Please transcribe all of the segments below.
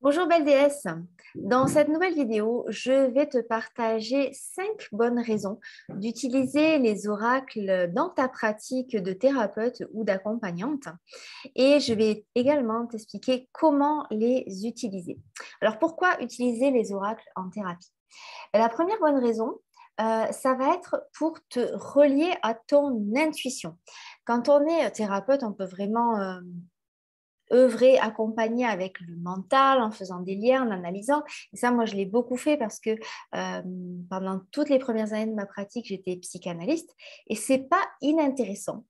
Bonjour belle déesse. Dans cette nouvelle vidéo, je vais te partager 5 bonnes raisons d'utiliser les oracles dans ta pratique de thérapeute ou d'accompagnante. Et je vais également t'expliquer comment les utiliser. Alors pourquoi utiliser les oracles en thérapie? La première bonne raison, ça va être pour te relier à ton intuition. Quand on est thérapeute, on peut vraiment œuvrer, accompagner avec le mental, en faisant des liens, en analysant. Et ça, moi, je l'ai beaucoup fait parce que pendant toutes les premières années de ma pratique, j'étais psychanalyste et c'est pas inintéressant.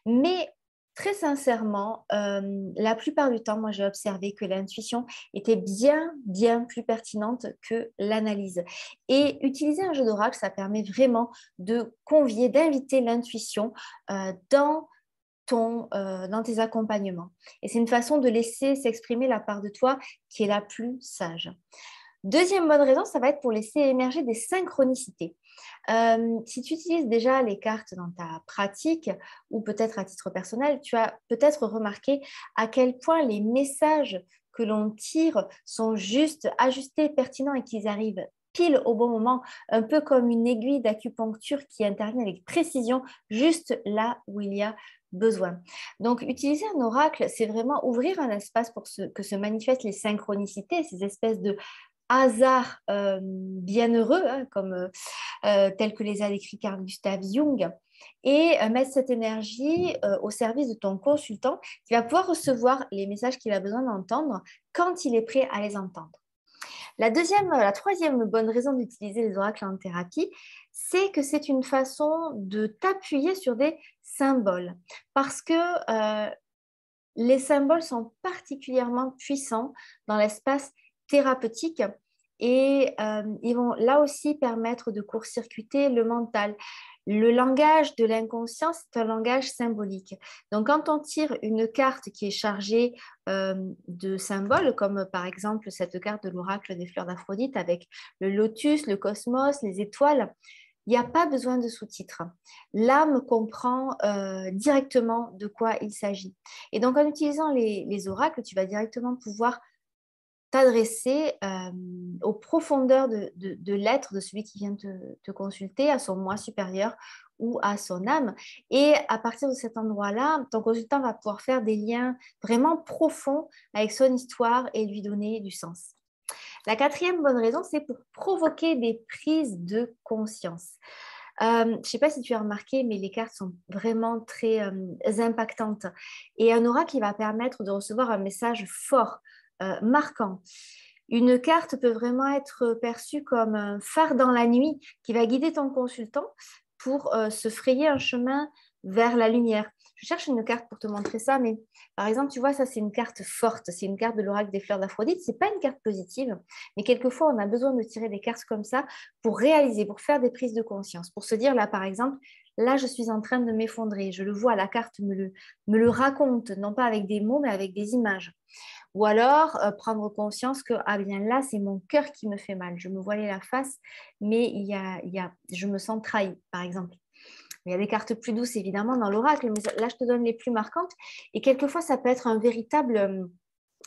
Mais très sincèrement, la plupart du temps, moi, j'ai observé que l'intuition était bien, bien plus pertinente que l'analyse. Et utiliser un jeu d'oracle, ça permet vraiment de convier, d'inviter l'intuition dans dans tes accompagnements. Et c'est une façon de laisser s'exprimer la part de toi qui est la plus sage. Deuxième bonne raison, ça va être pour laisser émerger des synchronicités. Si tu utilises déjà les cartes dans ta pratique ou peut-être à titre personnel, tu as peut-être remarqué à quel point les messages que l'on tire sont juste ajustés, pertinents et qu'ils arrivent pile au bon moment, un peu comme une aiguille d'acupuncture qui intervient avec précision juste là où il y a besoin. Donc, utiliser un oracle, c'est vraiment ouvrir un espace pour que se manifestent les synchronicités, ces espèces de hasards bienheureux, hein, tels que les a décrits Carl Gustav Jung, et mettre cette énergie au service de ton consultant qui va pouvoir recevoir les messages qu'il a besoin d'entendre quand il est prêt à les entendre. La troisième bonne raison d'utiliser les oracles en thérapie, c'est que c'est une façon de t'appuyer sur des symboles. Parce que les symboles sont particulièrement puissants dans l'espace thérapeutique et ils vont là aussi permettre de court-circuiter le mental. Le langage de l'inconscient, c'est un langage symbolique. Donc, quand on tire une carte qui est chargée de symboles, comme par exemple cette carte de l'oracle des fleurs d'Aphrodite avec le lotus, le cosmos, les étoiles, il n'y a pas besoin de sous-titres. L'âme comprend directement de quoi il s'agit. Et donc, en utilisant les oracles, tu vas directement pouvoir t'adresser aux profondeurs de l'être de celui qui vient te consulter, à son moi supérieur ou à son âme. Et à partir de cet endroit-là, ton consultant va pouvoir faire des liens vraiment profonds avec son histoire et lui donner du sens. La quatrième bonne raison, c'est pour provoquer des prises de conscience. Je ne sais pas si tu as remarqué, mais les cartes sont vraiment très impactantes. Et un aura qui va permettre de recevoir un message fort, marquant. Une carte peut vraiment être perçue comme un phare dans la nuit qui va guider ton consultant pour se frayer un chemin vers la lumière. Je cherche une carte pour te montrer ça, mais par exemple, tu vois, ça c'est une carte forte, c'est une carte de l'oracle des fleurs d'Aphrodite. C'est pas une carte positive, mais quelquefois on a besoin de tirer des cartes comme ça pour réaliser, pour faire des prises de conscience, pour se dire là, par exemple, là je suis en train de m'effondrer, je le vois, la carte me le raconte, non pas avec des mots, mais avec des images. Ou alors prendre conscience que ah bien là, c'est mon cœur qui me fait mal. Je me voilais la face, mais je me sens trahie, par exemple. Il y a des cartes plus douces, évidemment, dans l'oracle, mais là, je te donne les plus marquantes. Et quelquefois, ça peut être un véritable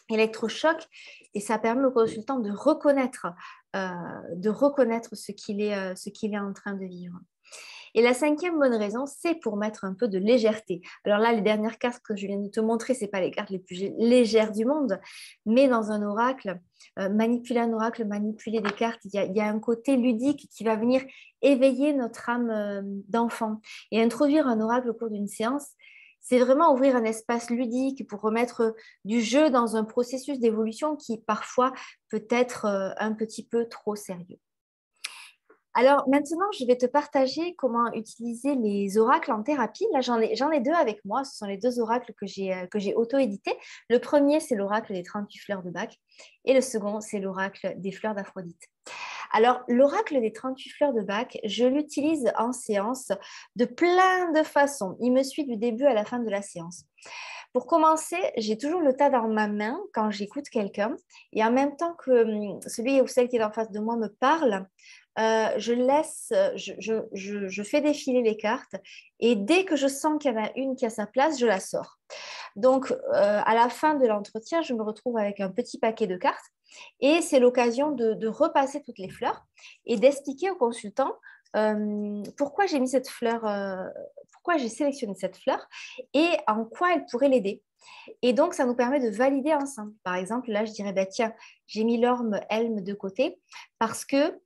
électrochoc et ça permet au consultant de reconnaître ce qu'il est en train de vivre. Et la cinquième bonne raison, c'est pour mettre un peu de légèreté. Alors là, les dernières cartes que je viens de te montrer, ce n'est pas les cartes les plus légères du monde, mais dans un oracle, manipuler un oracle, manipuler des cartes, il y a un côté ludique qui va venir éveiller notre âme d'enfant. Et introduire un oracle au cours d'une séance, c'est vraiment ouvrir un espace ludique pour remettre du jeu dans un processus d'évolution qui parfois peut être un petit peu trop sérieux. Alors maintenant, je vais te partager comment utiliser les oracles en thérapie. Là, j'en ai deux avec moi. Ce sont les deux oracles que j'ai auto-édités. Le premier, c'est l'oracle des 38 fleurs de Bach et le second, c'est l'oracle des fleurs d'Aphrodite. Alors, l'oracle des 38 fleurs de Bach, je l'utilise en séance de plein de façons. Il me suit du début à la fin de la séance. Pour commencer, j'ai toujours le tas dans ma main quand j'écoute quelqu'un et en même temps que celui ou celle qui est en face de moi me parle, je laisse, je fais défiler les cartes et dès que je sens qu'il y en a une qui a sa place, je la sors. Donc, à la fin de l'entretien, je me retrouve avec un petit paquet de cartes et c'est l'occasion de repasser toutes les fleurs et d'expliquer au consultant pourquoi j'ai mis cette fleur, pourquoi j'ai sélectionné cette fleur et en quoi elle pourrait l'aider. Et donc, ça nous permet de valider ensemble. Par exemple, là, je dirais, bah, tiens, j'ai mis l'orme elme de côté parce que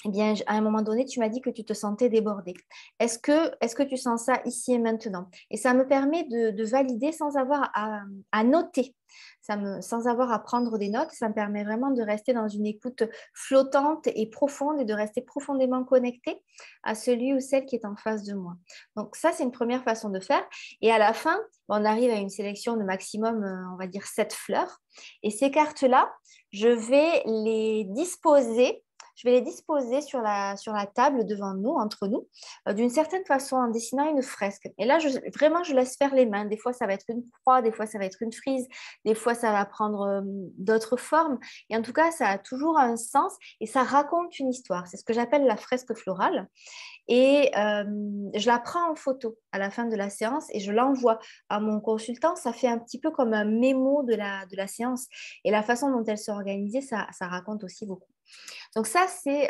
eh bien, à un moment donné, tu m'as dit que tu te sentais débordée. Est-ce que tu sens ça ici et maintenant? Et ça me permet de valider sans avoir à noter, sans avoir à prendre des notes. Ça me permet vraiment de rester dans une écoute flottante et profonde et de rester profondément connectée à celui ou celle qui est en face de moi. Donc ça, c'est une première façon de faire. Et à la fin, on arrive à une sélection de maximum, on va dire, 7 fleurs. Et ces cartes-là, je vais les disposer sur la table devant nous, entre nous, d'une certaine façon, en dessinant une fresque. Et là, vraiment, je laisse faire les mains. Des fois, ça va être une croix, des fois, ça va être une frise, des fois, ça va prendre d'autres formes. Et en tout cas, ça a toujours un sens et ça raconte une histoire. C'est ce que j'appelle la fresque florale. Et je la prends en photo à la fin de la séance et je l'envoie à mon consultant. Ça fait un petit peu comme un mémo de la séance. Et la façon dont elle s'est organisée, ça raconte aussi beaucoup. Donc ça, c'est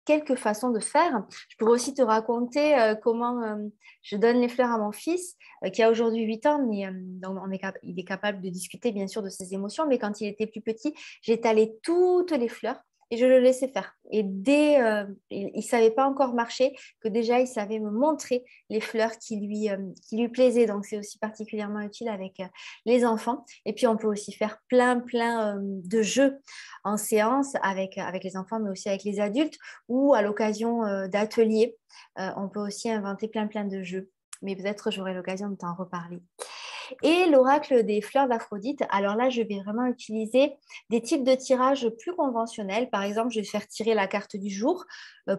quelques façons de faire. Je pourrais aussi te raconter comment je donne les fleurs à mon fils, qui a aujourd'hui 8 ans, mais donc il est capable de discuter bien sûr de ses émotions, mais quand il était plus petit, j'étalais toutes les fleurs et je le laissais faire. Et dès, il ne savait pas encore marcher, que déjà il savait me montrer les fleurs qui lui plaisaient. Donc c'est aussi particulièrement utile avec les enfants. Et puis on peut aussi faire plein de jeux en séance avec les enfants, mais aussi avec les adultes ou à l'occasion d'ateliers. On peut aussi inventer plein de jeux. Mais peut-être j'aurai l'occasion de t'en reparler. Et l'oracle des fleurs d'Aphrodite, alors là, je vais vraiment utiliser des types de tirages plus conventionnels. Par exemple, je vais faire tirer la carte du jour,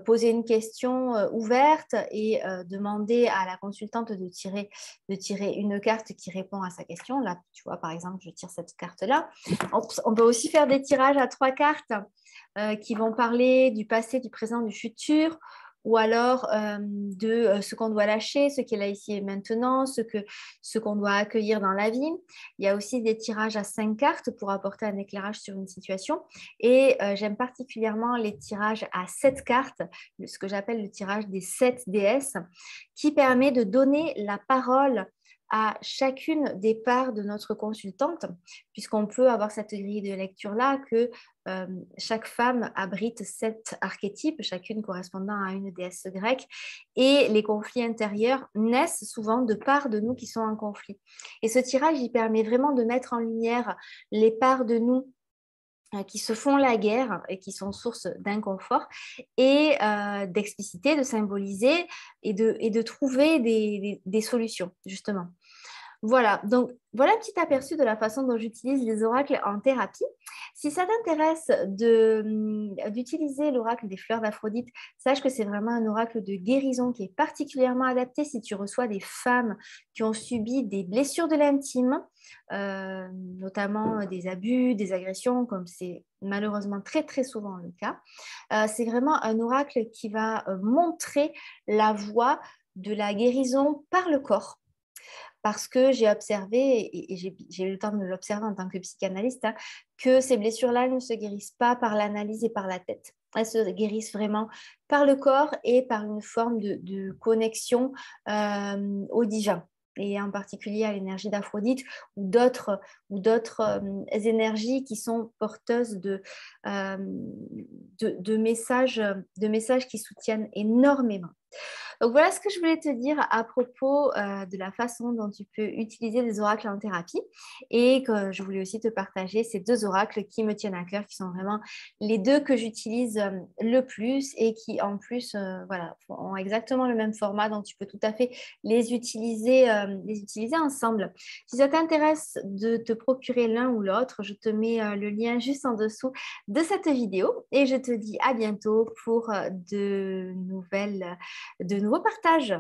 poser une question ouverte et demander à la consultante de tirer une carte qui répond à sa question. Là, tu vois, par exemple, je tire cette carte-là. On peut aussi faire des tirages à 3 cartes qui vont parler du passé, du présent, du futur, ou alors de ce qu'on doit lâcher, ce qui est là ici et maintenant, ce qu'on doit accueillir dans la vie. Il y a aussi des tirages à 5 cartes pour apporter un éclairage sur une situation. Et j'aime particulièrement les tirages à 7 cartes, ce que j'appelle le tirage des 7 déesses, qui permet de donner la parole à chacune des parts de notre consultante, puisqu'on peut avoir cette grille de lecture-là que chaque femme abrite 7 archétypes, chacune correspondant à une déesse grecque, et les conflits intérieurs naissent souvent de parts de nous qui sont en conflit. Et ce tirage, il permet vraiment de mettre en lumière les parts de nous qui se font la guerre et qui sont source d'inconfort et d'expliciter, de symboliser et de trouver des solutions, justement. Voilà, donc voilà un petit aperçu de la façon dont j'utilise les oracles en thérapie. Si ça t'intéresse d'utiliser l'oracle des fleurs d'Aphrodite, sache que c'est vraiment un oracle de guérison qui est particulièrement adapté si tu reçois des femmes qui ont subi des blessures de l'intime, notamment des abus, des agressions, comme c'est malheureusement très souvent le cas. C'est vraiment un oracle qui va montrer la voie de la guérison par le corps parce que j'ai observé, et j'ai eu le temps de l'observer en tant que psychanalyste, hein, que ces blessures-là ne se guérissent pas par l'analyse et par la tête. Elles se guérissent vraiment par le corps et par une forme de connexion au divin et en particulier à l'énergie d'Aphrodite ou d'autres énergies qui sont porteuses de messages qui soutiennent énormément. Donc voilà ce que je voulais te dire à propos de la façon dont tu peux utiliser les oracles en thérapie et que je voulais aussi te partager ces 2 oracles qui me tiennent à cœur, qui sont vraiment les 2 que j'utilise le plus et qui en plus voilà, ont exactement le même format, donc tu peux tout à fait les utiliser ensemble. Si ça t'intéresse de te procurer l'un ou l'autre, je te mets le lien juste en dessous de cette vidéo et je te dis à bientôt pour de nouveaux partages.